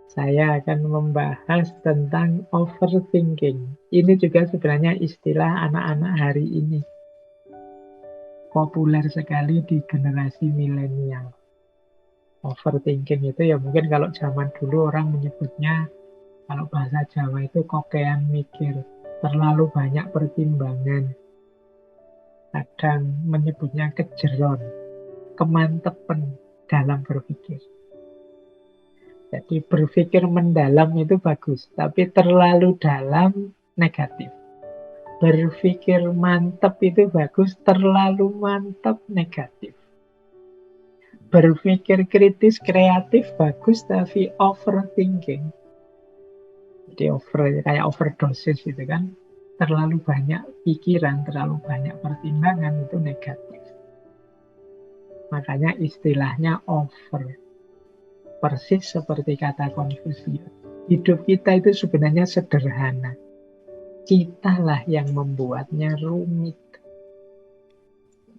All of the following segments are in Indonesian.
Saya akan membahas tentang overthinking. Ini juga sebenarnya istilah anak-anak hari ini. Populer sekali di generasi milenial. Overthinking itu ya mungkin kalau zaman dulu orang menyebutnya, kalau bahasa Jawa itu kokean mikir. Terlalu banyak pertimbangan. Kadang menyebutnya kejeron, kemantepen dalam berpikir. Jadi berpikir mendalam itu bagus, tapi terlalu dalam negatif. Berpikir mantap itu bagus, terlalu mantap negatif. Berpikir kritis kreatif bagus, tapi overthinking. Jadi kayak overdosis itu kan. Terlalu banyak pikiran, terlalu banyak pertimbangan itu negatif. Makanya istilahnya over. Persis seperti kata Konfusius. Hidup kita itu sebenarnya sederhana. Kitalah yang membuatnya rumit.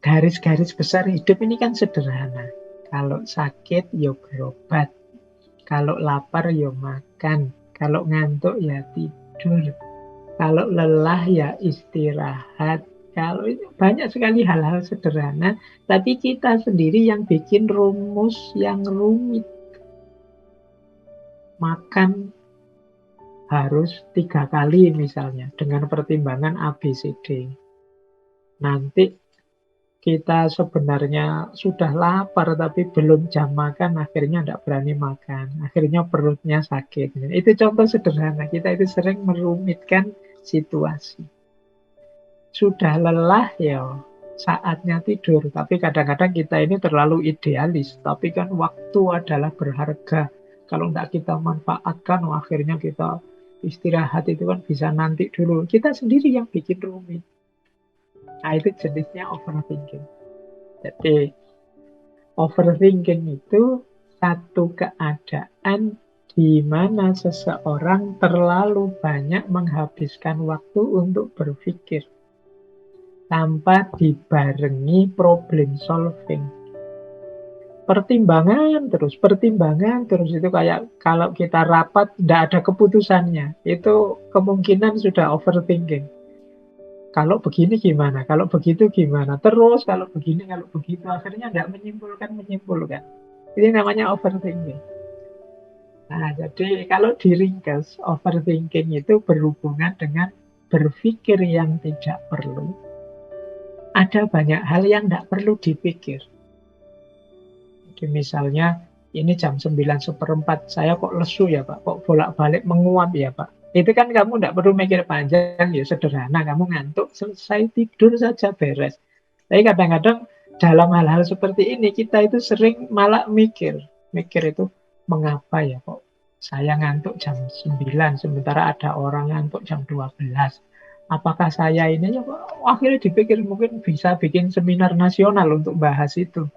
Garis-garis besar hidup ini kan sederhana. Kalau sakit, ya berobat. Kalau lapar, ya makan. Kalau ngantuk, ya tidur. Kalau lelah, ya istirahat. Kalau itu banyak sekali hal-hal sederhana, tapi kita sendiri yang bikin rumus yang rumit. Makan harus 3 kali misalnya, dengan pertimbangan A, B, C, D. Nanti kita sebenarnya sudah lapar tapi belum jam makan, akhirnya tidak berani makan, akhirnya perutnya sakit. Itu contoh sederhana, kita itu sering merumitkan situasi. Sudah lelah ya saatnya tidur, tapi kadang-kadang kita ini terlalu idealis, tapi kan waktu adalah berharga. Kalau tidak kita manfaatkan, akhirnya kita istirahat itu kan bisa nanti dulu. Kita sendiri yang bikin rumit. Nah, itu jenisnya overthinking. Jadi, overthinking itu satu keadaan di mana seseorang terlalu banyak menghabiskan waktu untuk berpikir tanpa dibarengi problem solving. Pertimbangan terus itu kayak kalau kita rapat tidak ada keputusannya, itu kemungkinan sudah overthinking. Kalau begini gimana? Kalau begitu gimana? Terus kalau begini, kalau begitu. Akhirnya tidak menyimpulkan. Ini namanya overthinking. Nah, jadi kalau diringkas, overthinking itu berhubungan dengan berpikir yang tidak perlu. Ada banyak hal yang tidak perlu dipikir. Jadi misalnya, ini jam 9:04, saya kok lesu ya Pak? Kok bolak-balik menguap ya Pak? Itu kan kamu tidak perlu mikir panjang, ya sederhana, kamu ngantuk, selesai tidur saja beres. Tapi kadang-kadang dalam hal-hal seperti ini, kita itu sering malah mikir itu mengapa ya kok saya ngantuk jam 9, sementara ada orang ngantuk jam 12. Apakah saya ini, ya akhirnya dipikir mungkin bisa bikin seminar nasional untuk bahas itu.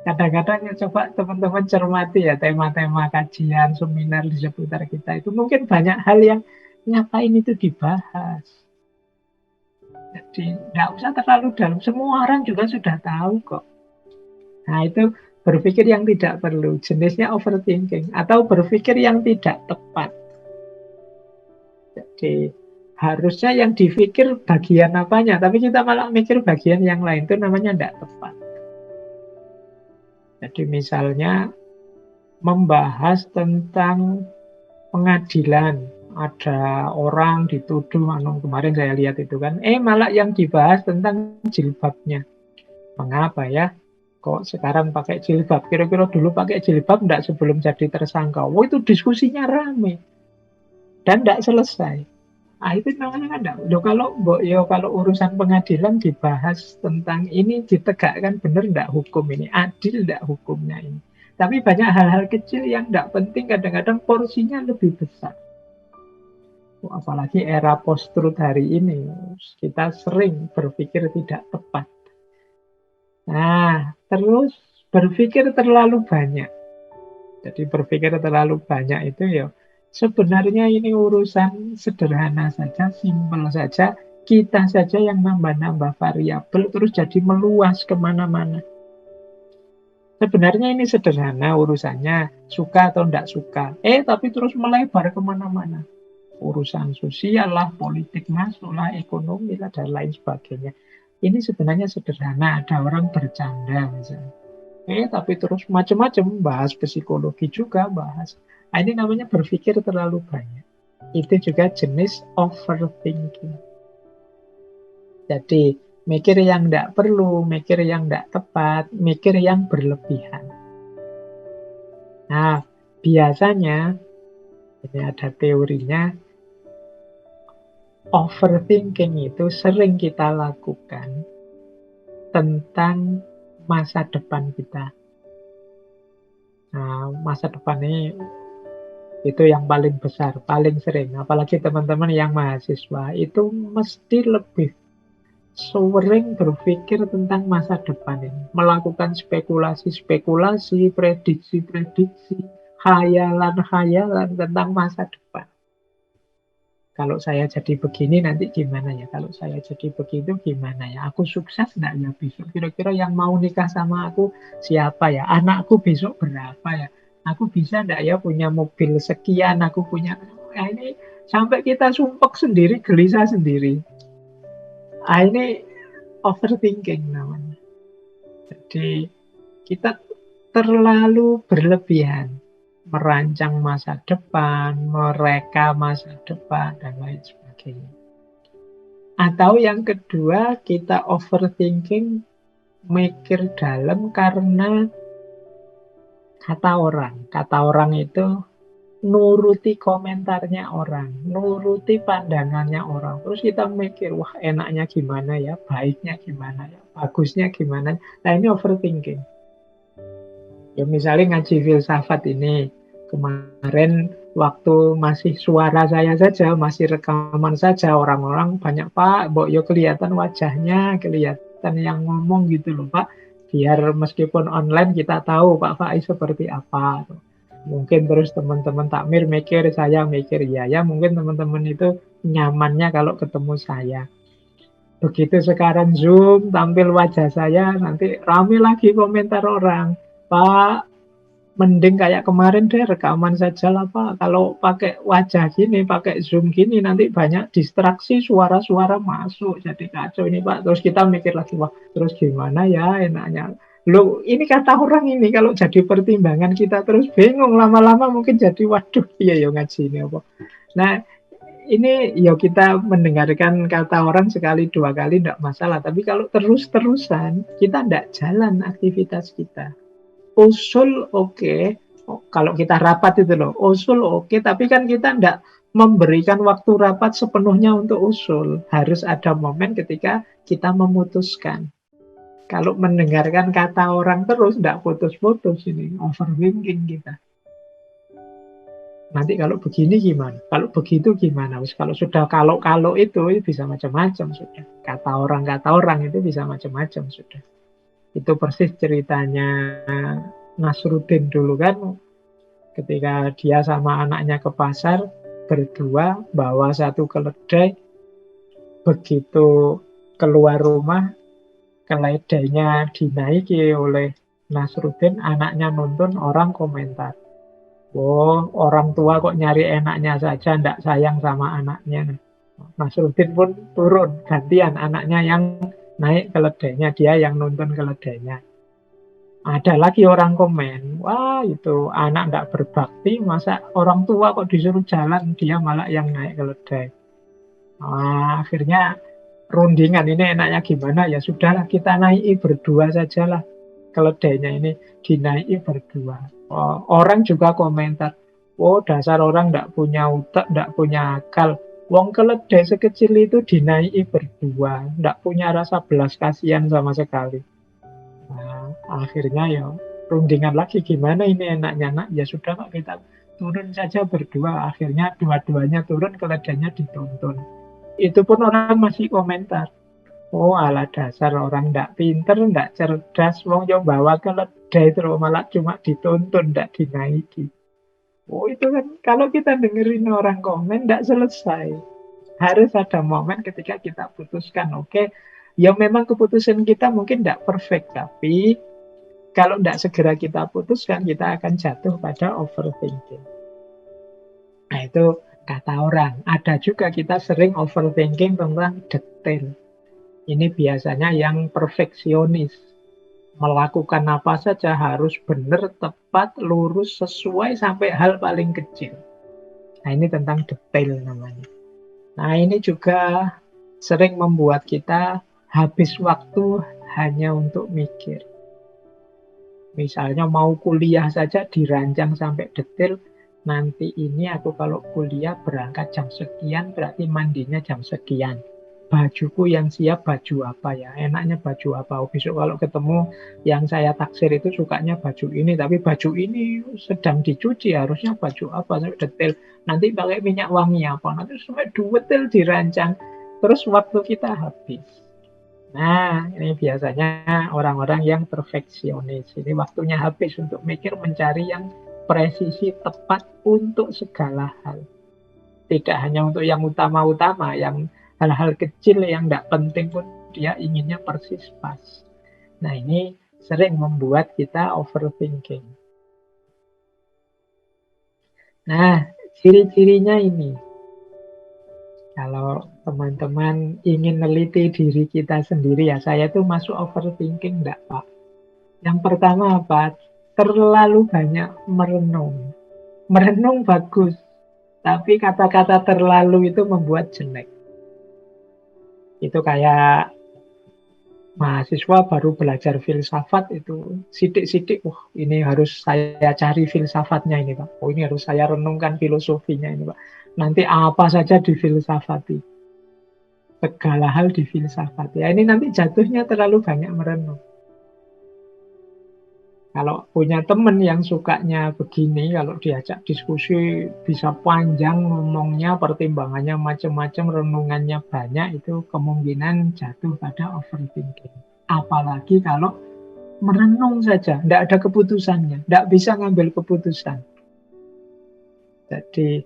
Kadang-kadang ya coba teman-teman cermati ya tema-tema kajian, seminar di seputar kita itu mungkin banyak hal yang ngapain itu dibahas. Jadi nggak usah terlalu dalam, semua orang juga sudah tahu kok. Nah itu berpikir yang tidak perlu, jenisnya overthinking, atau berpikir yang tidak tepat. Jadi harusnya yang dipikir bagian apanya, tapi kita malah mikir bagian yang lain, itu namanya tidak tepat. Jadi misalnya membahas tentang pengadilan, ada orang dituduh, kemarin saya lihat itu kan, malah yang dibahas tentang jilbabnya. Mengapa ya? Kok sekarang pakai jilbab? Kira-kira dulu pakai jilbab enggak sebelum jadi tersangka? Itu diskusinya rame dan enggak selesai. Itu namanya kan enggak. Kalau urusan pengadilan dibahas tentang ini, ditegakkan benar enggak hukum ini, adil enggak hukumnya ini. Tapi banyak hal-hal kecil yang enggak penting, kadang-kadang porsinya lebih besar. Apalagi era post-truth hari ini, kita sering berpikir tidak tepat. Nah, terus berpikir terlalu banyak. Jadi berpikir terlalu banyak itu ya sebenarnya ini urusan sederhana saja, simpel saja. Kita saja yang nambah-nambah variabel terus jadi meluas kemana-mana. Sebenarnya ini sederhana urusannya, suka atau tidak suka. Tapi terus melebar kemana-mana. Urusan sosial lah, politik masuk lah, ekonomi lah, dan lain sebagainya. Ini sebenarnya sederhana, ada orang bercanda misalnya. Tapi terus macam-macam, bahas psikologi juga, bahas. Nah, ini namanya berpikir terlalu banyak. Itu juga jenis overthinking. Jadi, mikir yang tidak perlu, mikir yang tidak tepat, mikir yang berlebihan. Nah, biasanya, ini ada teorinya, overthinking itu sering kita lakukan tentang masa depan kita. Nah, masa depan ini itu yang paling besar, paling sering. Apalagi teman-teman yang mahasiswa, itu mesti lebih sering berpikir tentang masa depan ini. Melakukan spekulasi-spekulasi, prediksi-prediksi, khayalan-khayalan tentang masa depan. Kalau saya jadi begini nanti gimana ya? Kalau saya jadi begitu gimana ya? Aku sukses nggak ya besok? Kira-kira yang mau nikah sama aku siapa ya? Anakku besok berapa ya? Aku bisa nggak ya punya mobil sekian? Aku punya... Nah, ini sampai kita sumpek sendiri, gelisah sendiri. Ini overthinking namanya. Jadi kita terlalu berlebihan merancang masa depan, mereka masa depan, dan lain sebagainya. Atau yang kedua, kita overthinking, mikir dalam karena kata orang. Kata orang itu nuruti komentarnya orang, nuruti pandangannya orang. Terus kita mikir, wah enaknya gimana ya, baiknya gimana ya, bagusnya gimana. Nah ini overthinking. Ya misalnya ngaji filsafat ini, kemarin waktu masih suara saya saja, masih rekaman saja, orang-orang banyak, Pak, Mbok yo kelihatan wajahnya, kelihatan yang ngomong gitu loh Pak. Biar meskipun online kita tahu Pak Faiz seperti apa. Mungkin terus teman-teman takmir mikir, saya mikir, ya mungkin teman-teman itu nyamannya kalau ketemu saya. Begitu sekarang Zoom, tampil wajah saya, nanti rame lagi komentar orang. Pak, mending kayak kemarin deh rekaman saja lah Pak. Kalau pakai wajah gini, pakai Zoom gini, nanti banyak distraksi, suara-suara masuk. Jadi kacau ini Pak. Terus kita mikir lagi, wah terus gimana ya enaknya. Loh, ini kata orang ini kalau jadi pertimbangan kita terus bingung. Lama-lama mungkin jadi, waduh, iya ya ngaji ini apa. Nah, ini ya kita mendengarkan kata orang sekali dua kali tidak masalah. Tapi kalau terus-terusan, kita tidak jalan aktivitas kita. Usul oke. Kalau kita rapat itu loh, usul oke, tapi kan kita tidak memberikan waktu rapat sepenuhnya untuk usul. Harus ada momen ketika kita memutuskan. Kalau mendengarkan kata orang terus, tidak putus-putus ini, overthinking kita. Nanti kalau begini gimana? Kalau begitu gimana? Kalau sudah kalau itu bisa macam-macam sudah. Kata orang itu bisa macam-macam sudah. Itu persis ceritanya Nasruddin dulu kan, ketika dia sama anaknya ke pasar, berdua bawa satu keledai, begitu keluar rumah, keledainya dinaiki oleh Nasruddin, anaknya nonton, orang komentar. Oh, orang tua kok nyari enaknya saja, ndak sayang sama anaknya. Nasruddin pun turun, gantian anaknya yang naik keledainya, dia yang nonton keledainya. Ada lagi orang komen, wah itu anak ndak berbakti, masa orang tua kok disuruh jalan, dia malah yang naik keledai. Akhirnya rundingan ini enaknya gimana, ya sudahlah kita naiki berdua sajalah keledainya ini, dinaiki berdua. Orang juga komentar, oh dasar orang ndak punya utak, ndak punya akal. Wong keledai sekecil itu dinaiki berdua, ndak punya rasa belas kasihan sama sekali. Nah, akhirnya ya rundingan lagi, gimana ini enaknya nak, ya sudah kok kita turun saja berdua. Akhirnya dua-duanya turun, keledainya ditonton. Itu pun orang masih komentar, oh ala dasar orang ndak pinter, ndak cerdas, wong yo bawa keledai terus malah cuma dituntun, ndak dinaiki. Oh itu kan kalau kita dengerin orang komen ndak selesai. Harus ada momen ketika kita putuskan, oke, ya memang keputusan kita mungkin ndak perfect, tapi Kalau tidak segera kita putuskan, kita akan jatuh pada overthinking. Nah, itu kata orang. Ada juga kita sering overthinking tentang detail. Ini biasanya yang perfeksionis. Melakukan apa saja harus benar, tepat, lurus, sesuai sampai hal paling kecil. Nah, ini tentang detail namanya. Nah, ini juga sering membuat kita habis waktu hanya untuk mikir. Misalnya mau kuliah saja dirancang sampai detail, nanti ini aku kalau kuliah berangkat jam sekian, berarti mandinya jam sekian. Bajuku yang siap baju apa ya? Enaknya baju apa? Oh, besok kalau ketemu yang saya taksir itu sukanya baju ini, tapi baju ini sedang dicuci, harusnya baju apa? Sampai detail. Nanti pakai minyak wangi apa? Nanti sampai detail dirancang. Terus waktu kita habis. Nah, ini biasanya orang-orang yang perfeksionis. Ini waktunya habis untuk mikir, mencari yang presisi tepat untuk segala hal. Tidak hanya untuk yang utama-utama, yang hal-hal kecil yang tidak penting pun dia inginnya persis pas. Nah, ini sering membuat kita overthinking. Nah, ciri-cirinya ini. Kalau teman-teman ingin neliti diri kita sendiri, ya saya tuh masuk overthinking enggak, Pak? Yang pertama apa? Terlalu banyak merenung. Merenung bagus, tapi kata-kata terlalu itu membuat jelek. Itu kayak mahasiswa baru belajar filsafat itu sidik-sidik, ini harus saya cari filsafatnya ini, Pak. Oh, ini harus saya renungkan filosofinya ini, Pak. Nanti apa saja difilsafati. Segala hal difilsafati. Ya, ini nanti jatuhnya terlalu banyak merenung. Kalau punya teman yang sukanya begini, kalau diajak diskusi bisa panjang ngomongnya, pertimbangannya macam-macam, renungannya banyak, itu kemungkinan jatuh pada overthinking. Apalagi kalau merenung saja, tidak ada keputusannya, tidak bisa ngambil keputusan. Jadi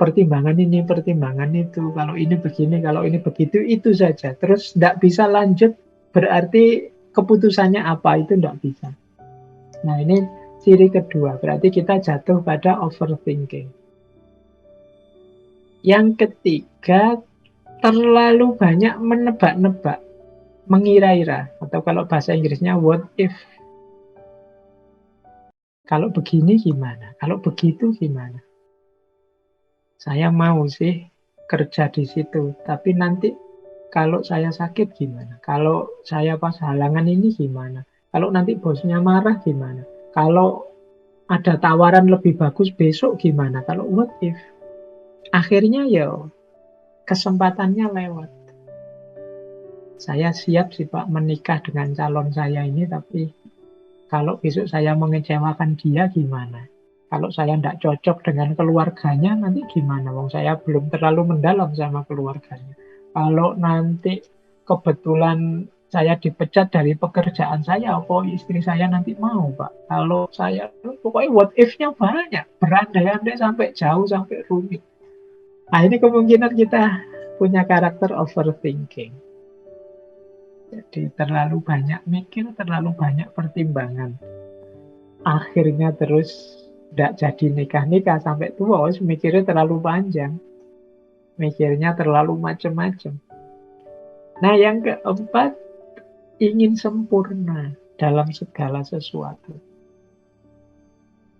pertimbangan ini, pertimbangan itu, kalau ini begini, kalau ini begitu, itu saja. Terus tidak bisa lanjut, berarti keputusannya apa, itu tidak bisa. Nah, ini ciri kedua, berarti kita jatuh pada overthinking. Yang ketiga, terlalu banyak menebak-nebak, mengira-ira, atau kalau bahasa Inggrisnya what if. Kalau begini gimana? Kalau begitu gimana? Saya mau sih kerja di situ, tapi nanti kalau saya sakit gimana? Kalau saya pas halangan ini gimana? Kalau nanti bosnya marah gimana? Kalau ada tawaran lebih bagus besok gimana? Kalau what if? Akhirnya ya kesempatannya lewat. Saya siap sih Pak menikah dengan calon saya ini, tapi kalau besok saya mengecewakan dia gimana? Kalau saya tidak cocok dengan keluarganya nanti gimana? Wong saya belum terlalu mendalam sama keluarganya. Kalau nanti kebetulan saya dipecat dari pekerjaan saya, apa istri saya nanti mau, Pak? Kalau saya, pokoknya what if-nya banyak, berandai-andai sampai jauh, sampai rumit. Nah, ini kemungkinan kita punya karakter overthinking. Jadi terlalu banyak mikir, terlalu banyak pertimbangan. Akhirnya terus tidak jadi nikah-nikah sampai tua, mikirnya terlalu panjang. Mikirnya terlalu macam-macam. Nah, yang keempat, ingin sempurna dalam segala sesuatu.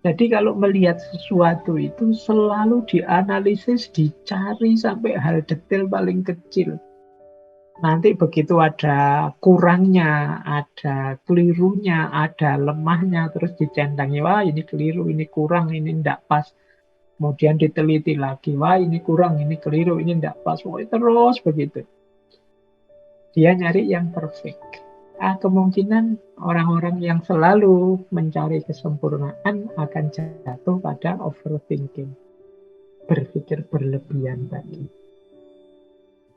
Jadi kalau melihat sesuatu itu selalu dianalisis, dicari sampai hal detail paling kecil. Nanti begitu ada kurangnya, ada kelirunya, ada lemahnya, terus dicendangi, wah ini keliru, ini kurang, ini tidak pas. Kemudian diteliti lagi, wah ini kurang, ini keliru, ini tidak pas. Wah, terus begitu. Dia nyari yang perfect. Kemungkinan orang-orang yang selalu mencari kesempurnaan akan jatuh pada overthinking. Berpikir berlebihan tadi.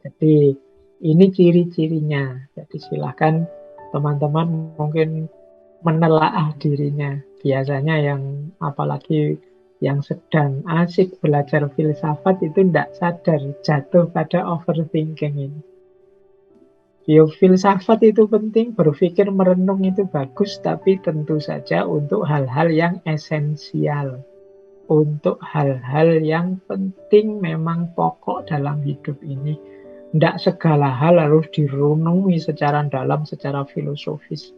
Jadi ini ciri-cirinya. Jadi silakan teman-teman mungkin menelaah dirinya. Biasanya yang apalagi yang sedang asik belajar filsafat itu tidak sadar jatuh pada overthinking ini. Ya, filsafat itu penting, berpikir merenung itu bagus, tapi tentu saja untuk hal-hal yang esensial, untuk hal-hal yang penting memang pokok dalam hidup ini. Tidak segala hal harus direnungi secara dalam, secara filosofis.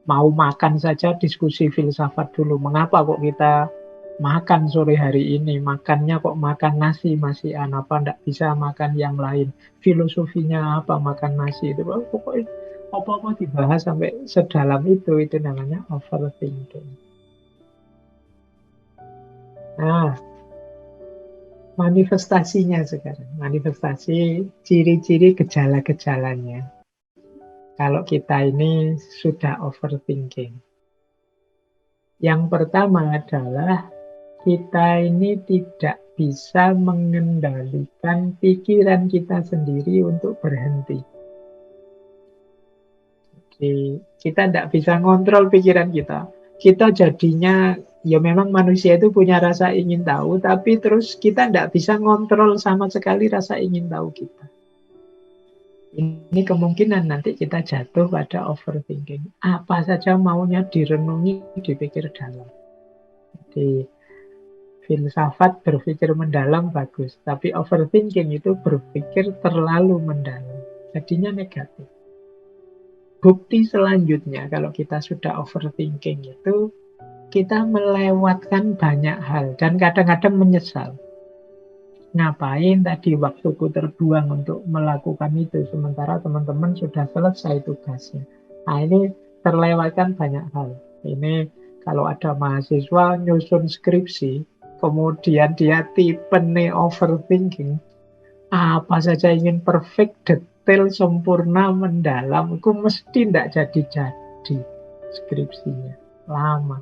Mau makan saja diskusi filsafat dulu. Mengapa kok kita makan sore hari ini? Makannya kok makan nasi masih apa? Tidak bisa makan yang lain. Filosofinya apa makan nasi itu? Pokoknya apa-apa dibahas sampai sedalam itu namanya overthinking. Nah, manifestasinya sekarang. Manifestasi ciri-ciri gejala-gejalanya. Kalau kita ini sudah overthinking. Yang pertama adalah kita ini tidak bisa mengendalikan pikiran kita sendiri untuk berhenti. Jadi, kita tidak bisa ngontrol pikiran kita. Kita jadinya, ya memang manusia itu punya rasa ingin tahu, tapi terus kita tidak bisa ngontrol sama sekali rasa ingin tahu kita. Ini kemungkinan nanti kita jatuh pada overthinking. Apa saja maunya direnungi, dipikir dalam. Jadi, filsafat berpikir mendalam bagus, tapi overthinking itu berpikir terlalu mendalam. Jadinya negatif. Bukti selanjutnya kalau kita sudah overthinking itu kita melewatkan banyak hal dan kadang-kadang menyesal. Ngapain tadi waktuku terbuang untuk melakukan itu sementara teman-teman sudah selesai tugasnya. Nah, ini terlewatkan banyak hal. Ini kalau ada mahasiswa nyusun skripsi, kemudian dia tipe overthinking, apa saja ingin perfect, detail, sempurna, mendalam, itu mesti tidak jadi skripsinya. Lama.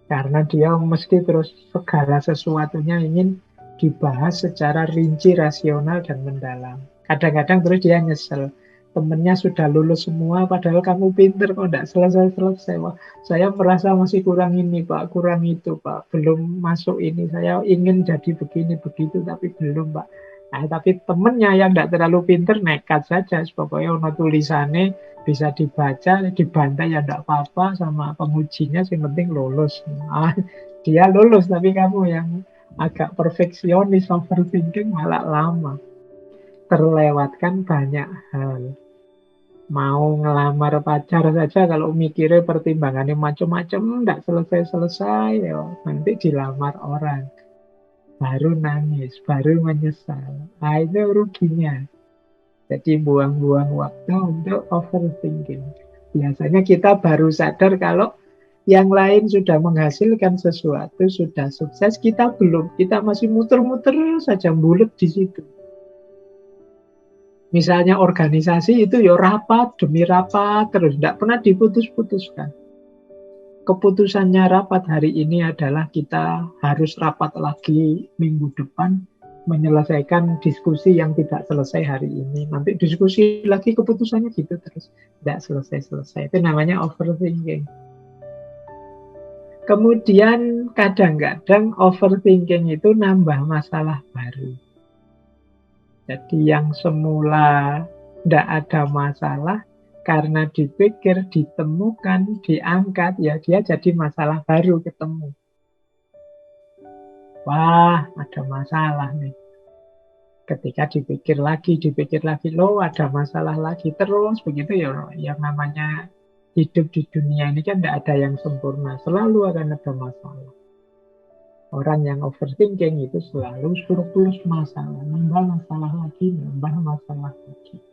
Karena dia mesti terus segala sesuatunya ingin dibahas secara rinci, rasional, dan mendalam. Kadang-kadang terus dia nyesel. Temennya sudah lulus semua, padahal kamu pinter kok tidak selesai-selesai. Wah, saya merasa masih kurang ini, Pak, kurang itu, Pak. Belum masuk ini, saya ingin jadi begini, begitu, tapi belum, Pak. Nah, tapi temennya yang tidak terlalu pinter nekat saja. Pokoknya ono tulisannya bisa dibaca, dibantai ya tidak apa-apa sama pengujinya, yang penting lulus. Nah, dia lulus, tapi kamu yang agak perfeksionis, overthinking malah lama. Terlewatkan banyak hal. Mau ngelamar pacar saja kalau mikirnya pertimbangannya macam-macam, tidak selesai-selesai, ya nanti dilamar orang. Baru nangis, baru menyesal. Nah, itu ruginya. Jadi buang-buang waktu untuk overthinking. Biasanya kita baru sadar kalau yang lain sudah menghasilkan sesuatu, sudah sukses, kita belum. Kita masih muter-muter saja, bulet di situ. Misalnya organisasi itu ya rapat demi rapat, terus tidak pernah diputus-putuskan. Keputusannya rapat hari ini adalah kita harus rapat lagi minggu depan, menyelesaikan diskusi yang tidak selesai hari ini. Nanti diskusi lagi, keputusannya gitu terus. Tidak selesai-selesai. Itu namanya overthinking. Kemudian kadang-kadang overthinking itu nambah masalah baru. Jadi yang semula tidak ada masalah, karena dipikir, ditemukan, diangkat, ya dia jadi masalah baru ketemu. Wah, ada masalah nih. Ketika dipikir lagi, loh ada masalah lagi. Terus begitu ya, yang namanya hidup di dunia ini kan tidak ada yang sempurna. Selalu akan ada masalah. Orang yang overthinking itu selalu surplus masalah. Nambah masalah lagi, nambah masalah lagi.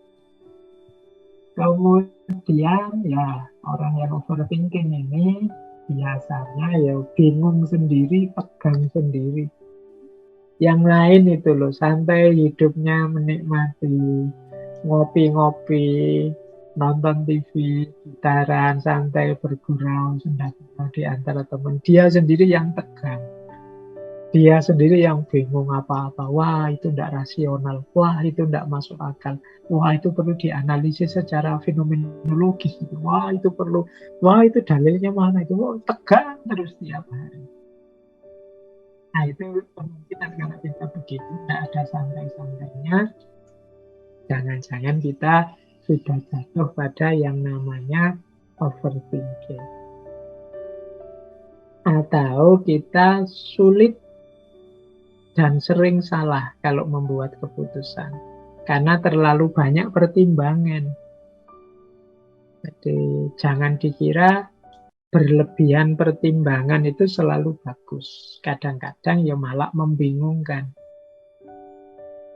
Kemudian ya orang yang overthinking ini biasanya ya bingung sendiri, pegang sendiri. Yang lain itu loh, santai hidupnya, menikmati, ngopi-ngopi, nonton TV, gitaran, santai bergurau, senda-senda di antara teman. Dia sendiri yang tegang. Dia sendiri yang bingung apa-apa. Wah, itu tidak rasional. Wah, itu tidak masuk akal. Wah, itu perlu dianalisis secara fenomenologis. Wah, itu perlu. Wah, itu dalilnya mana itu. Wah, tegang terus tiap hari. Nah, itu kemungkinan kalau kita begitu, tidak ada santai-santainya. Jangan-jangan kita sudah jatuh pada yang namanya overthinking. Atau kita sulit dan sering salah kalau membuat keputusan. Karena terlalu banyak pertimbangan. Jadi jangan dikira berlebihan pertimbangan itu selalu bagus. Kadang-kadang ya malah membingungkan.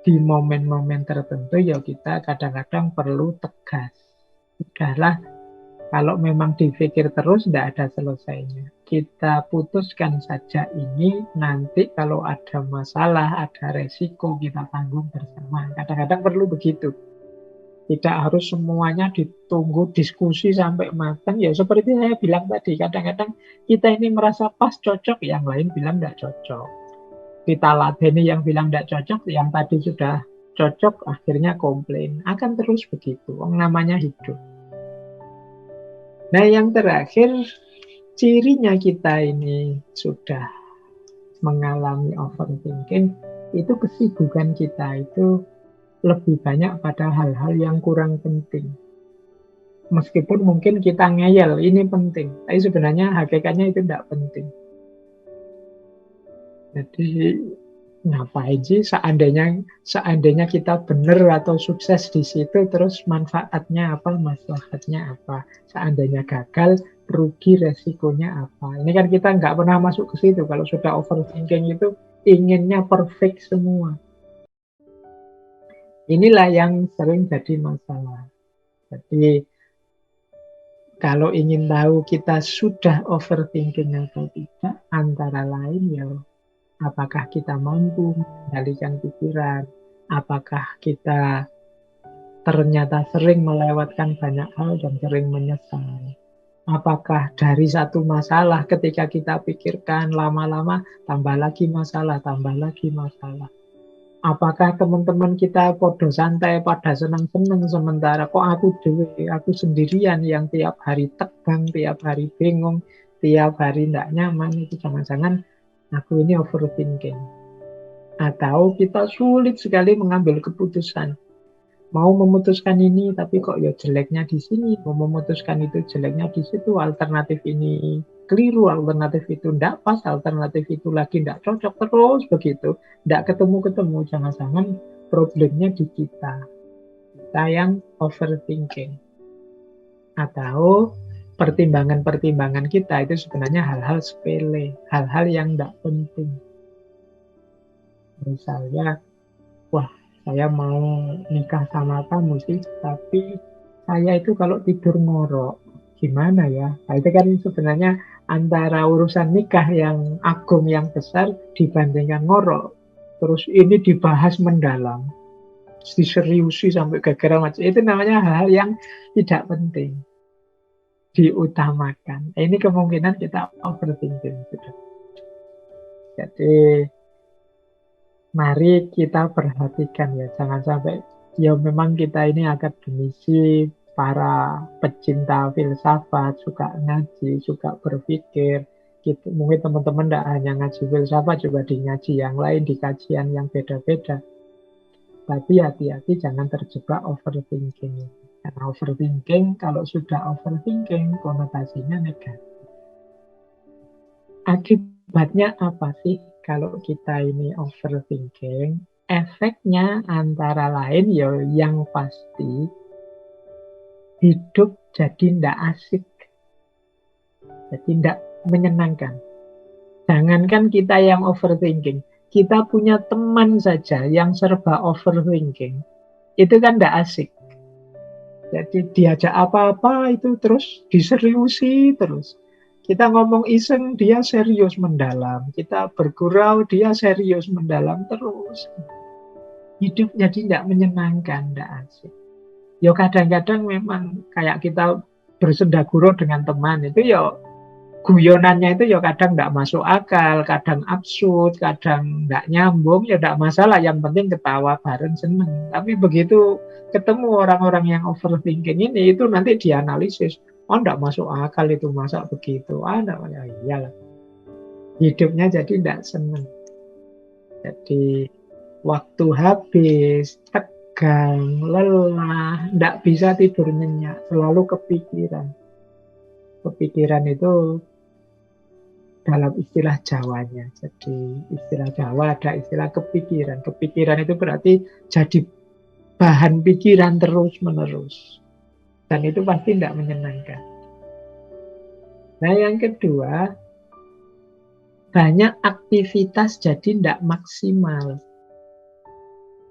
Di momen-momen tertentu ya kita kadang-kadang perlu tegas. Sudahlah, kalau memang dipikir terus tidak ada selesainya. Kita putuskan saja ini, nanti kalau ada masalah, ada resiko, kita tanggung bersama. Kadang-kadang perlu begitu. Tidak harus semuanya ditunggu diskusi sampai matang. Ya seperti saya bilang tadi, kadang-kadang kita ini merasa pas cocok, yang lain bilang tidak cocok. Kita ladeni yang bilang tidak cocok, yang tadi sudah cocok, akhirnya komplain. Akan terus begitu, namanya hidup. Nah yang terakhir, cirinya kita ini sudah mengalami overthinking, itu kesibukan kita itu lebih banyak pada hal-hal yang kurang penting. Meskipun mungkin kita ngeyel, ini penting. Tapi sebenarnya hakikatnya itu tidak penting. Jadi ngapain sih seandainya kita benar atau sukses di situ, terus manfaatnya apa, maslahatnya apa? Seandainya gagal, rugi resikonya apa? Ini kan kita nggak pernah masuk ke situ. Kalau sudah overthinking itu inginnya perfect semua. Inilah yang sering jadi masalah. Jadi kalau ingin tahu kita sudah overthinking atau tidak, antara lain ya apakah kita mampu mengendalikan pikiran, apakah kita ternyata sering melewatkan banyak hal dan sering menyesal. Apakah dari satu masalah ketika kita pikirkan lama-lama tambah lagi masalah, tambah lagi masalah. Apakah teman-teman kita podo santai pada senang-senang sementara kok aku sendirian yang tiap hari tegang, tiap hari bingung, tiap hari tidak nyaman, itu jangan-jangan aku ini overthinking. Atau kita sulit sekali mengambil keputusan. Mau memutuskan ini tapi kok ya jeleknya di sini, mau memutuskan itu jeleknya di situ, alternatif ini keliru, alternatif itu tidak pas, alternatif itu lagi tidak cocok, terus begitu, tidak ketemu-ketemu. Jangan-jangan problemnya di kita yang overthinking. Atau pertimbangan-pertimbangan kita itu sebenarnya hal-hal sepele, hal-hal yang tidak penting. Misalnya, wah saya mau nikah sama kamu sih, tapi saya itu kalau tidur ngorok, gimana ya? Nah, itu kan sebenarnya antara urusan nikah yang agung, yang besar, dibandingkan ngorok. Terus ini dibahas mendalam, diseriusi sampai gara-gara macam. Itu namanya hal-hal yang tidak penting, diutamakan. Ini kemungkinan kita overthinking. Jadi mari kita perhatikan ya, jangan sampai ya memang kita ini akademisi, para pecinta filsafat, suka ngaji, suka berpikir. Gitu. Mungkin teman-teman tidak hanya ngaji filsafat, juga di ngaji yang lain, di kajian yang beda-beda. Tapi hati-hati jangan terjebak overthinking. Karena overthinking, kalau sudah overthinking, konotasinya negatif. Akibatnya apa sih kalau kita ini overthinking? Efeknya antara lain ya yang pasti hidup jadi tidak asik, jadi tidak menyenangkan. Jangankan kita yang overthinking, kita punya teman saja yang serba overthinking, itu kan tidak asik. Jadi diajak apa-apa itu terus diseriusi terus. Kita ngomong iseng, dia serius mendalam. Kita bergurau, dia serius mendalam terus. Hidup jadi tidak menyenangkan, tidak asik. Ya kadang-kadang memang kayak kita bersendagurau dengan teman itu ya guyonannya itu ya kadang tidak masuk akal, kadang absurd, kadang tidak nyambung, ya tidak masalah. Yang penting ketawa bareng, seneng. Tapi begitu ketemu orang-orang yang overthinking ini, itu nanti dianalisis. Oh, tidak masuk akal itu, masa begitu? Ya iyalah. Hidupnya jadi tidak senang. Jadi waktu habis, tegang, lelah, tidak bisa tidur nyenyak, selalu kepikiran. Kepikiran itu dalam istilah Jawanya. Jadi istilah Jawa ada istilah kepikiran. Kepikiran itu berarti jadi bahan pikiran terus-menerus. Dan itu pasti tidak menyenangkan. Nah, yang kedua, banyak aktivitas jadi tidak maksimal.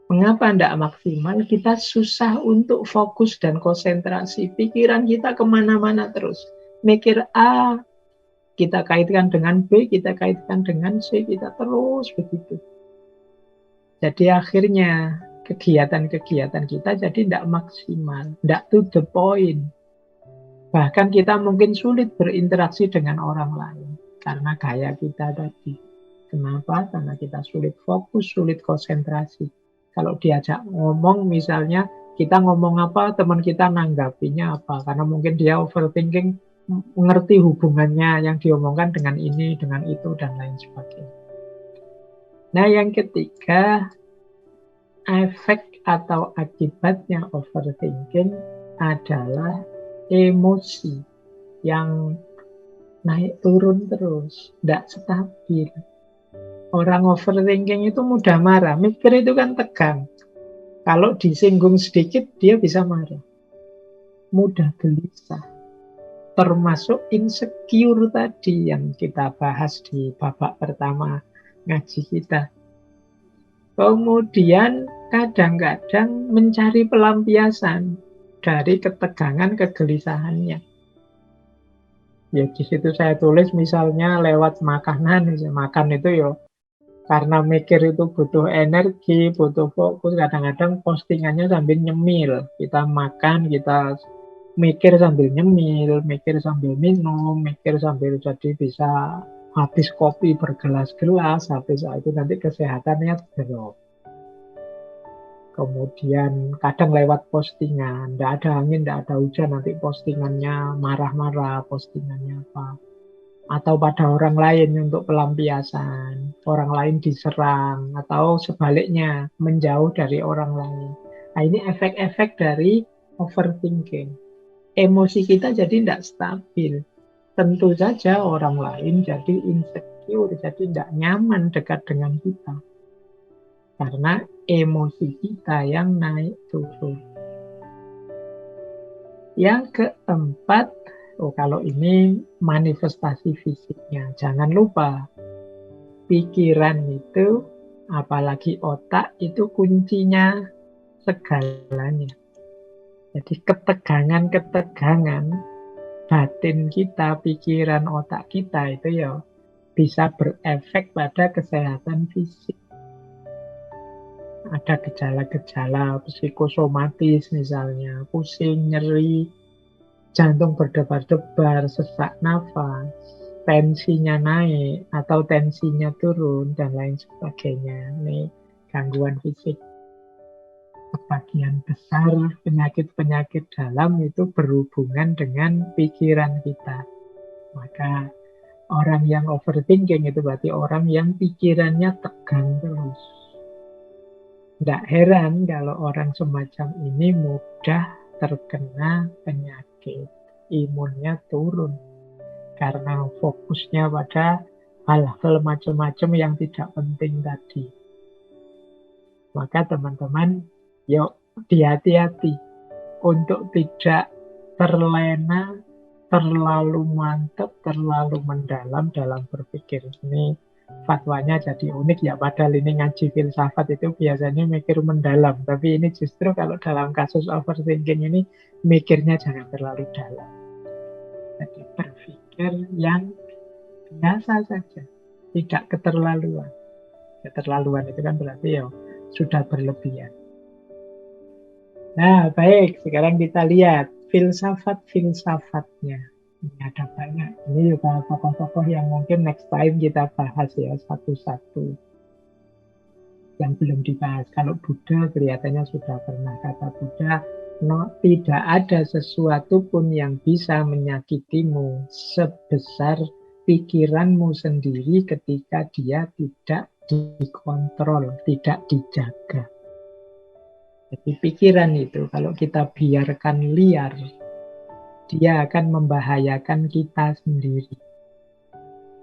Mengapa tidak maksimal? Kita susah untuk fokus dan konsentrasi. Pikiran kita kemana-mana terus. Mikir A, kita kaitkan dengan B, kita kaitkan dengan C, kita terus begitu. Jadi akhirnya kegiatan-kegiatan kita jadi tidak maksimal, tidak to the point. Bahkan kita mungkin sulit berinteraksi dengan orang lain karena gaya kita tadi. Kenapa? Karena kita sulit fokus, sulit konsentrasi. Kalau diajak ngomong misalnya, kita ngomong apa, teman kita nanggapinya apa. Karena mungkin dia overthinking, mengerti hubungannya yang diomongkan dengan ini, dengan itu, dan lain sebagainya. Nah, yang ketiga, efek atau akibatnya overthinking adalah emosi yang naik turun terus, tidak stabil. Orang overthinking itu mudah marah. Mikir itu kan tegang. Kalau disinggung sedikit, dia bisa marah. Mudah gelisah. Termasuk insecure tadi yang kita bahas di babak pertama ngaji kita. Kemudian kadang-kadang mencari pelampiasan dari ketegangan, kegelisahannya. Ya di situ saya tulis misalnya lewat makanan. Makan itu ya karena mikir itu butuh energi, butuh fokus, kadang-kadang postingannya sambil nyemil. Kita makan, kita mikir sambil nyemil, mikir sambil minum, mikir sambil jadi bisa habis kopi bergelas-gelas, habis itu nanti kesehatannya drop. Kemudian kadang lewat postingan, tidak ada angin, tidak ada hujan, nanti postingannya marah-marah, postingannya apa. Atau pada orang lain untuk pelampiasan, orang lain diserang, atau sebaliknya menjauh dari orang lain. Nah, ini efek-efek dari overthinking. Emosi kita jadi tidak stabil. Tentu saja orang lain jadi insecure, jadi tidak nyaman dekat dengan kita. Karena emosi kita yang naik turun. Yang keempat, kalau ini manifestasi fisiknya, jangan lupa pikiran itu, apalagi otak itu kuncinya segalanya. Jadi ketegangan-ketegangan batin kita, pikiran otak kita itu ya bisa berefek pada kesehatan fisik. Ada gejala-gejala psikosomatis misalnya, pusing, nyeri, jantung berdebar-debar, sesak nafas, tensinya naik atau tensinya turun, dan lain sebagainya. Ini gangguan fisik. Sebagian besar penyakit-penyakit dalam itu berhubungan dengan pikiran kita. Maka orang yang overthinking itu berarti orang yang pikirannya tegang terus. Tidak heran kalau orang semacam ini mudah terkena penyakit. Imunnya turun karena fokusnya pada hal-hal macam-macam yang tidak penting tadi. Maka teman-teman, yuk hati-hati untuk tidak terlena, terlalu mantap, terlalu mendalam dalam berpikir. Ini fatwanya jadi unik ya, padahal ini ngaji filsafat itu biasanya mikir mendalam, tapi ini justru kalau dalam kasus overthinking ini mikirnya jangan terlalu dalam. Jadi berpikir yang biasa saja, tidak keterlaluan. Keterlaluan itu kan berarti ya sudah berlebihan. Nah, baik, sekarang kita lihat filsafat-filsafatnya. Ini ada banyak. Ini juga tokoh-tokoh yang mungkin next time kita bahas ya satu-satu. Yang belum dibahas. Kalau Buddha kelihatannya sudah pernah. Kata Buddha, tidak ada sesuatu pun yang bisa menyakitimu sebesar pikiranmu sendiri ketika dia tidak dikontrol, tidak dijaga. Jadi pikiran itu kalau kita biarkan liar, dia akan membahayakan kita sendiri.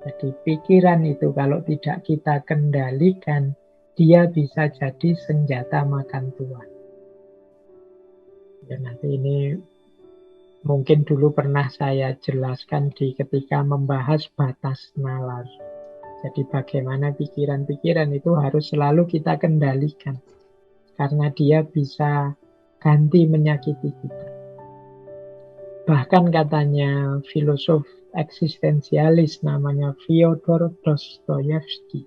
Jadi pikiran itu kalau tidak kita kendalikan, dia bisa jadi senjata makan tuan. Ya, nanti ini mungkin dulu pernah saya jelaskan ketika membahas batas nalar. Jadi bagaimana pikiran-pikiran itu harus selalu kita kendalikan. Karena dia bisa ganti menyakiti kita. Bahkan katanya filosof eksistensialis namanya Fyodor Dostoyevsky.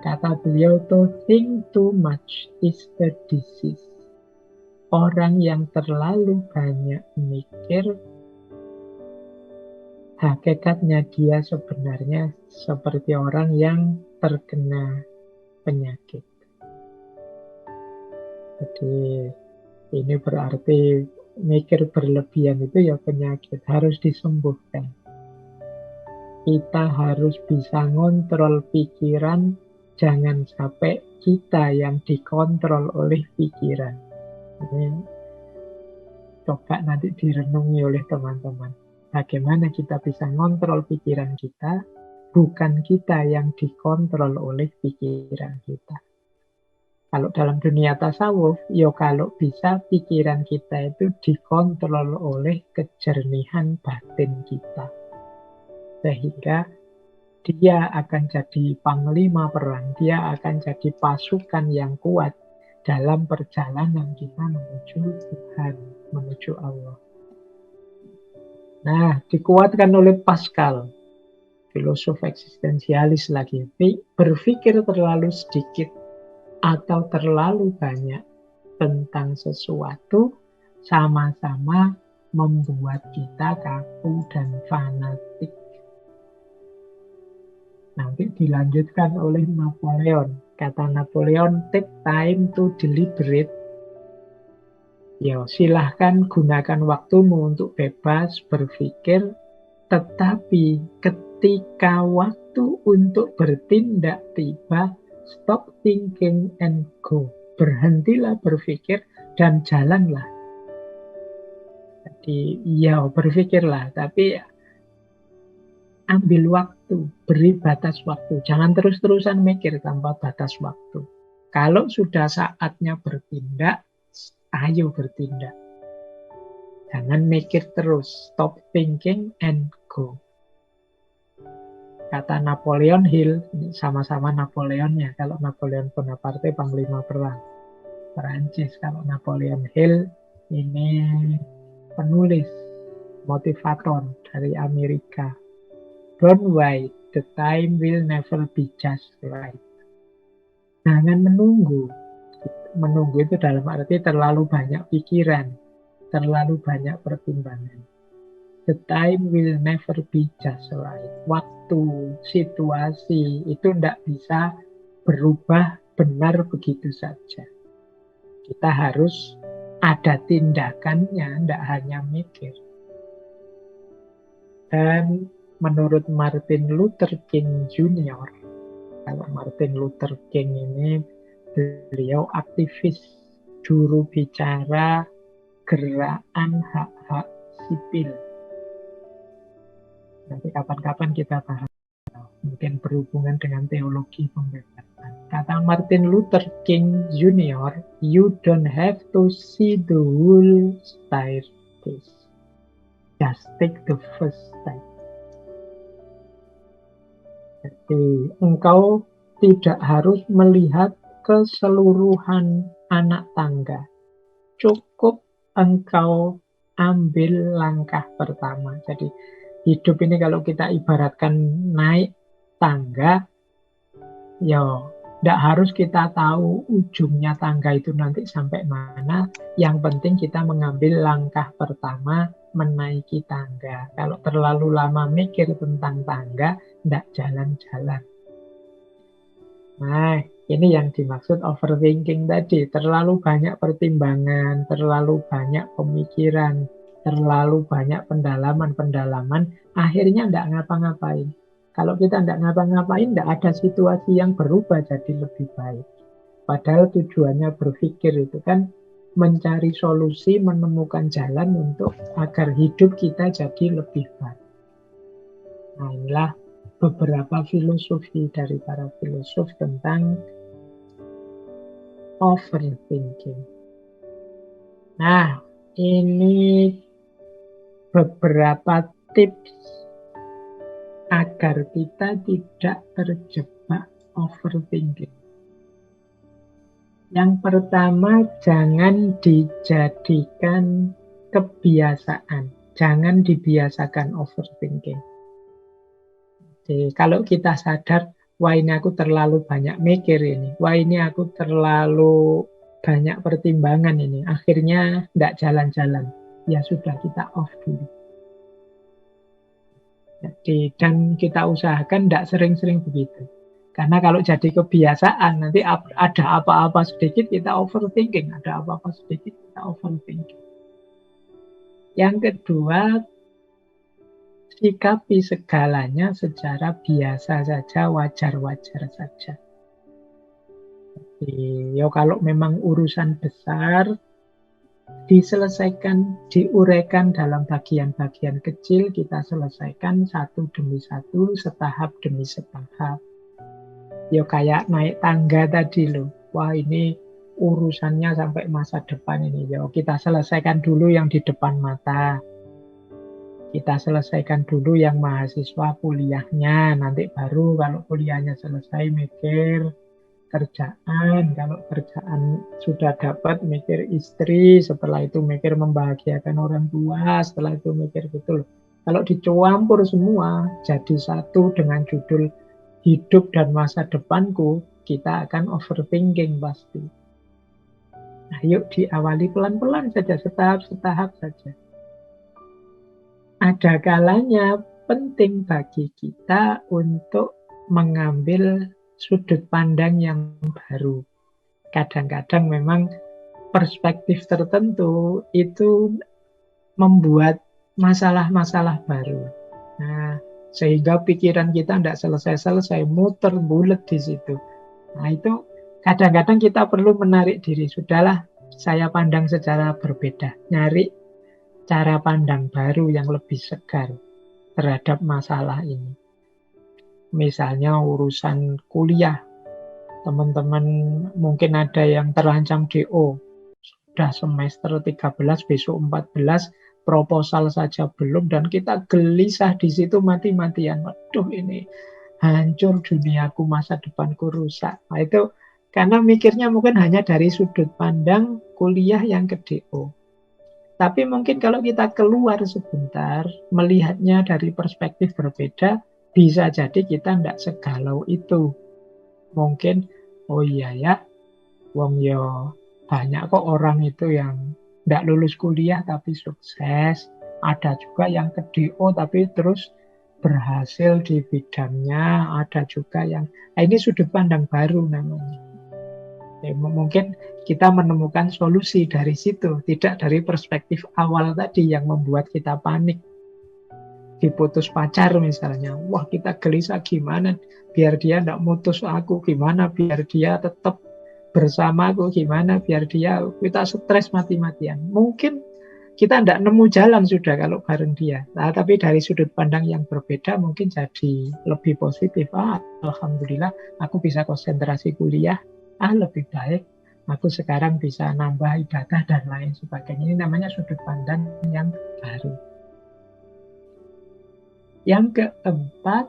Kata beliau, to think too much is a disease. Orang yang terlalu banyak mikir, hakikatnya dia sebenarnya seperti orang yang terkena penyakit. Jadi ini berarti mikir berlebihan itu ya penyakit, harus disembuhkan. Kita harus bisa ngontrol pikiran, jangan sampai kita yang dikontrol oleh pikiran. Ini coba nanti direnungi oleh teman-teman. Bagaimana kita bisa ngontrol pikiran kita, bukan kita yang dikontrol oleh pikiran kita. Kalau dalam dunia tasawuf, ya kalau bisa pikiran kita itu dikontrol oleh kejernihan batin kita. Sehingga dia akan jadi panglima perang, dia akan jadi pasukan yang kuat dalam perjalanan kita menuju Tuhan, menuju Allah. Nah, dikuatkan oleh Pascal, filosof eksistensialis lagi. Berpikir terlalu sedikit atau terlalu banyak tentang sesuatu sama-sama membuat kita kaku dan fanatik. Nanti dilanjutkan oleh Napoleon. Kata Napoleon, take time to deliberate. Ya, silahkan gunakan waktumu untuk bebas berpikir, tetapi ketika waktu untuk bertindak tiba, stop thinking and go. Berhentilah berpikir dan jalanlah. Jadi, ya berpikirlah, tapi ambil waktu, beri batas waktu. Jangan terus-terusan mikir tanpa batas waktu. Kalau sudah saatnya bertindak, ayo bertindak. Jangan mikir terus. Stop thinking and go. Kata Napoleon Hill, sama-sama Napoleonnya. Kalau Napoleon Bonaparte, panglima perang Perancis. Kalau Napoleon Hill, ini penulis, motivator dari Amerika. Don't wait, the time will never be just right. Jangan menunggu. Menunggu itu dalam arti terlalu banyak pikiran, terlalu banyak pertimbangan. The time will never be just right. Waktu, situasi itu tidak bisa berubah benar begitu saja. Kita harus ada tindakannya, tidak hanya mikir. Dan menurut Martin Luther King Jr., kalau Martin Luther King ini beliau aktivis juru bicara gerakan hak-hak sipil. Nanti kapan-kapan kita bahas, mungkin berhubungan dengan teologi pembebasan. Kata Martin Luther King Jr., you don't have to see the whole staircase. Just take the first step. Jadi engkau tidak harus melihat keseluruhan anak tangga. Cukup engkau ambil langkah pertama. Jadi hidup ini kalau kita ibaratkan naik tangga, ya tidak harus kita tahu ujungnya tangga itu nanti sampai mana. Yang penting kita mengambil langkah pertama menaiki tangga. Kalau terlalu lama mikir tentang tangga, tidak jalan-jalan. Nah, ini yang dimaksud overthinking tadi. Terlalu banyak pertimbangan, terlalu banyak pemikiran, terlalu banyak pendalaman-pendalaman, akhirnya tidak ngapa-ngapain. Kalau kita tidak ngapa-ngapain, tidak ada situasi yang berubah jadi lebih baik. Padahal tujuannya berpikir itu kan mencari solusi, menemukan jalan untuk agar hidup kita jadi lebih baik. Nah, inilah beberapa filosofi dari para filosof tentang overthinking. Nah, ini beberapa tips agar kita tidak terjebak overthinking. Yang pertama, jangan dijadikan kebiasaan. Jangan dibiasakan overthinking. Jadi, kalau kita sadar, wah ini aku terlalu banyak mikir ini, wah ini aku terlalu banyak pertimbangan ini, akhirnya tidak jalan-jalan. Ya sudah, kita off dulu. Jadi, dan kita usahakan tidak sering-sering begitu. Karena kalau jadi kebiasaan, nanti ada apa-apa sedikit kita overthinking, ada apa-apa sedikit kita overthinking. Yang kedua, sikapi segalanya secara biasa saja, wajar-wajar saja. Jadi, ya kalau memang urusan besar, diselesaikan, diuraikan dalam bagian-bagian kecil, kita selesaikan satu demi satu, setahap demi setahap. Ya kayak naik tangga tadi loh. Wah ini urusannya sampai masa depan ini. Ya kita selesaikan dulu yang di depan mata. Kita selesaikan dulu yang mahasiswa kuliahnya. Nanti baru kalau kuliahnya selesai mikir kerjaan. Kalau kerjaan sudah dapat mikir istri. Setelah itu mikir membahagiakan orang tua. Setelah itu mikir betul. Kalau dicampur semua jadi satu dengan judul hidup dan masa depanku, kita akan overthinking pasti. Nah, yuk diawali pelan-pelan saja, setahap-setahap saja. Ada kalanya penting bagi kita untuk mengambil sudut pandang yang baru. Kadang-kadang memang perspektif tertentu itu membuat masalah-masalah baru. Nah, sehingga pikiran kita tidak selesai-selesai, muter bulet di situ. Nah itu kadang-kadang kita perlu menarik diri. Sudahlah, saya pandang secara berbeda. Nyari cara pandang baru yang lebih segar terhadap masalah ini. Misalnya urusan kuliah. Teman-teman mungkin ada yang terancam DO. Sudah semester 13, besok 14, proposal saja belum, dan kita gelisah di situ mati-matian. Waduh ini hancur duniaku, masa depanku rusak. Nah itu karena mikirnya mungkin hanya dari sudut pandang kuliah yang ke DO. Tapi mungkin kalau kita keluar sebentar, melihatnya dari perspektif berbeda, bisa jadi kita tidak segalau itu. Mungkin, oh iya ya, wong yo banyak kok orang itu yang tidak lulus kuliah tapi sukses. Ada juga yang ke DO tapi terus berhasil di bidangnya. Ada juga yang, nah ini sudut pandang baru namanya. Ya, mungkin kita menemukan solusi dari situ, tidak dari perspektif awal tadi yang membuat kita panik. Diputus pacar misalnya, wah kita gelisah gimana biar dia tidak mutus aku, gimana biar dia tetap bersamaku, gimana biar kita stres mati-matian. Mungkin kita tidak nemu jalan sudah kalau bareng dia. Nah, tapi dari sudut pandang yang berbeda mungkin jadi lebih positif. Alhamdulillah aku bisa konsentrasi kuliah. Lebih baik aku sekarang bisa nambah ibadah dan lain sebagainya. Ini namanya sudut pandang yang baru. Yang keempat,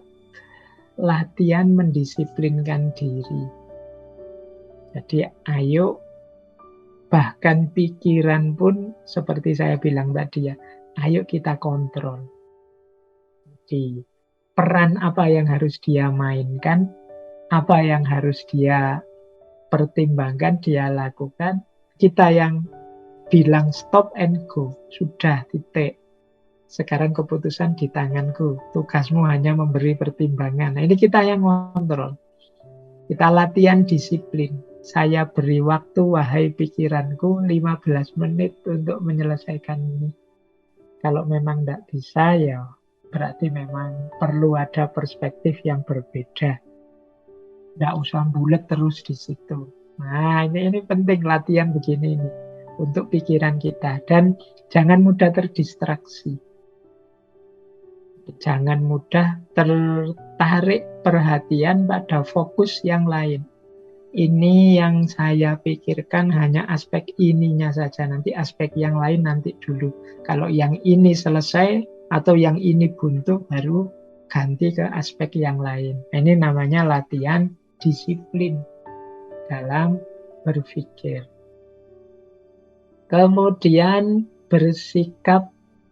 latihan mendisiplinkan diri. Jadi ayo, bahkan pikiran pun seperti saya bilang tadi ya, ayo kita kontrol. Jadi peran apa yang harus dia mainkan, apa yang harus dia pertimbangkan, dia lakukan. Kita yang bilang stop and go, sudah titik. Sekarang keputusan di tanganku, tugasmu hanya memberi pertimbangan. Nah ini kita yang kontrol. Kita latihan disiplin. Saya beri waktu, wahai pikiranku, 15 menit untuk menyelesaikan ini. Kalau memang tidak bisa, ya berarti memang perlu ada perspektif yang berbeda. Tidak usah bulat terus di situ. Nah, ini penting latihan begini ini untuk pikiran kita. Dan jangan mudah terdistraksi. Jangan mudah tertarik perhatian pada fokus yang lain. Ini yang saya pikirkan hanya aspek ininya saja. Nanti aspek yang lain nanti dulu. Kalau yang ini selesai atau yang ini buntu, baru ganti ke aspek yang lain. Ini namanya latihan disiplin dalam berpikir. Kemudian bersikap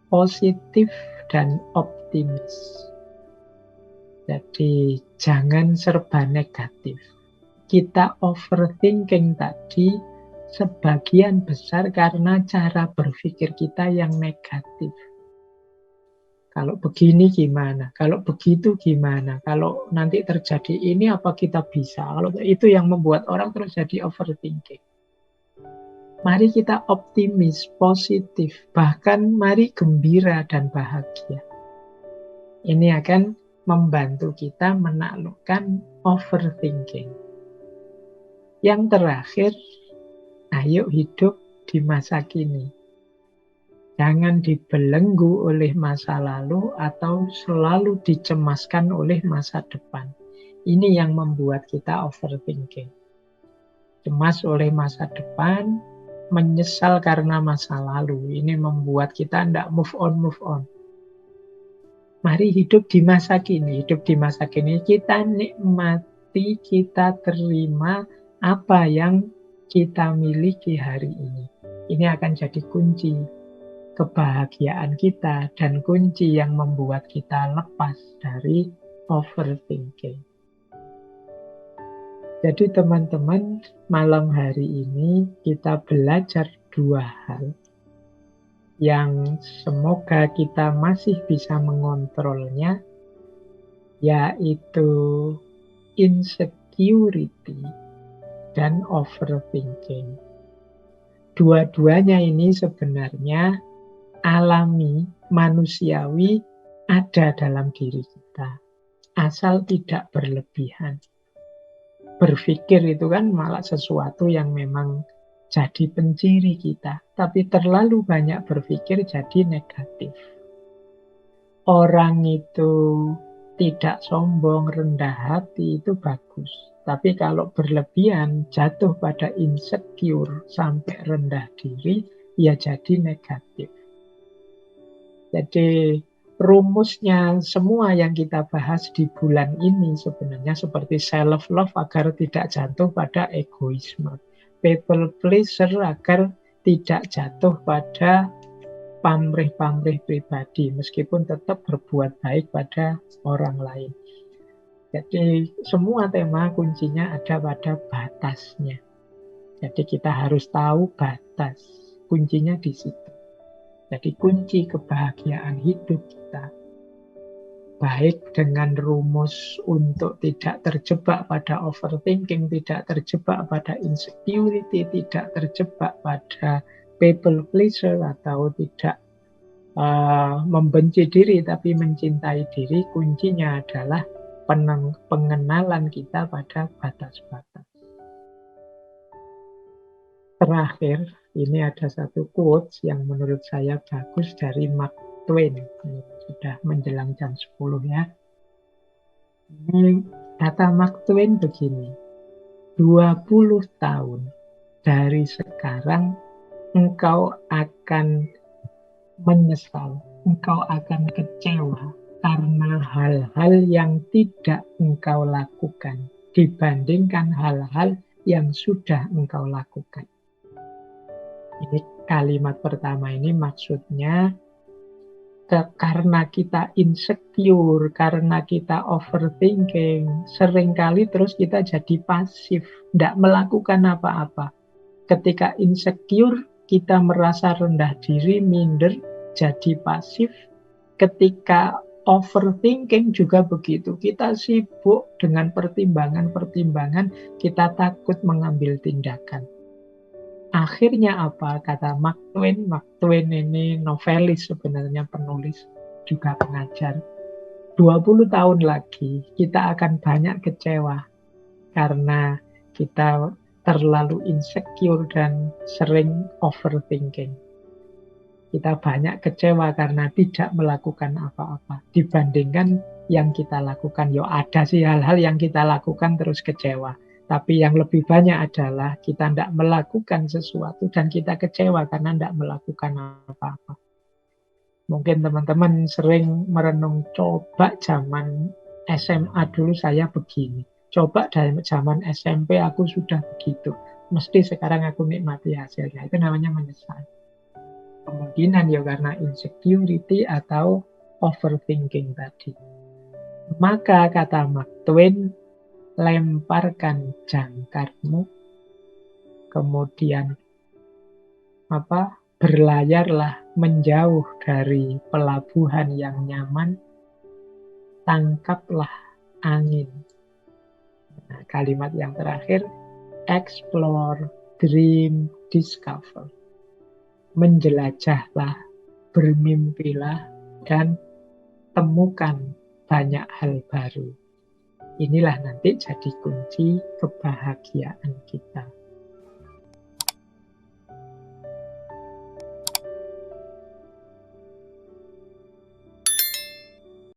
positif dan optimis. Jadi jangan serba negatif. Kita overthinking tadi sebagian besar karena cara berpikir kita yang negatif. Kalau begini gimana? Kalau begitu gimana? Kalau nanti terjadi ini apa kita bisa? Kalau itu yang membuat orang terus jadi overthinking. Mari kita optimis, positif, bahkan mari gembira dan bahagia. Ini akan membantu kita menaklukkan overthinking. Yang terakhir, ayo hidup di masa kini. Jangan dibelenggu oleh masa lalu atau selalu dicemaskan oleh masa depan. Ini yang membuat kita overthinking. Cemas oleh masa depan, menyesal karena masa lalu. Ini membuat kita tidak move on. Mari hidup di masa kini. Hidup di masa kini kita nikmati, kita terima apa yang kita miliki hari ini. Ini akan jadi kunci kebahagiaan kita dan kunci yang membuat kita lepas dari overthinking. Jadi teman-teman, malam hari ini kita belajar 2 hal yang semoga kita masih bisa mengontrolnya, yaitu insecurity dan overthinking. Dua-duanya ini sebenarnya alami, manusiawi, ada dalam diri kita. Asal tidak berlebihan. Berpikir itu kan malah sesuatu yang memang jadi penciri kita. Tapi terlalu banyak berpikir jadi negatif. Orang itu tidak sombong, rendah hati itu bagus. Tapi kalau berlebihan, jatuh pada insecure sampai rendah diri, ya jadi negatif. Jadi rumusnya semua yang kita bahas di bulan ini sebenarnya seperti self-love agar tidak jatuh pada egoisme. People pleaser agar tidak jatuh pada pamrih-pamrih pribadi meskipun tetap berbuat baik pada orang lain. Jadi semua tema kuncinya ada pada batasnya. Jadi kita harus tahu batas. Kuncinya di situ. Jadi kunci kebahagiaan hidup kita, baik dengan rumus untuk tidak terjebak pada overthinking, tidak terjebak pada insecurity, tidak terjebak pada people pleaser, atau tidak membenci diri tapi mencintai diri, kuncinya adalah pengenalan kita pada batas-batas. Terakhir, ini ada satu quotes yang menurut saya bagus dari Mark Twain. Ini sudah menjelang jam 10 ya. Ini kata Mark Twain begini, 20 tahun dari sekarang engkau akan menyesal, engkau akan kecewa karena hal-hal yang tidak engkau lakukan dibandingkan hal-hal yang sudah engkau lakukan. Ini kalimat pertama ini maksudnya karena kita insecure, karena kita overthinking, seringkali terus kita jadi pasif, tidak melakukan apa-apa. Ketika insecure, kita merasa rendah diri, minder, jadi pasif. Ketika overthinking juga begitu, kita sibuk dengan pertimbangan-pertimbangan, kita takut mengambil tindakan. Akhirnya apa? Kata Mark Twain. Mark Twain ini novelis sebenarnya, penulis, juga pengajar. 20 tahun lagi kita akan banyak kecewa karena kita terlalu insecure dan sering overthinking. Kita banyak kecewa karena tidak melakukan apa-apa dibandingkan yang kita lakukan. Yo ada sih hal-hal yang kita lakukan terus kecewa. Tapi yang lebih banyak adalah kita tidak melakukan sesuatu dan kita kecewa karena tidak melakukan apa-apa. Mungkin teman-teman sering merenung, coba zaman SMA dulu saya begini. Coba dari zaman SMP aku sudah begitu. Mesti sekarang aku nikmati hasilnya. Itu namanya menyesal. Kemungkinan ya karena insecurity atau overthinking tadi. Maka kata Mark Twain, lemparkan jangkarmu, kemudian berlayarlah menjauh dari pelabuhan yang nyaman, tangkaplah angin. Nah, kalimat yang terakhir, explore, dream, discover. Menjelajahlah, bermimpilah, dan temukan banyak hal baru. Inilah nanti jadi kunci kebahagiaan kita.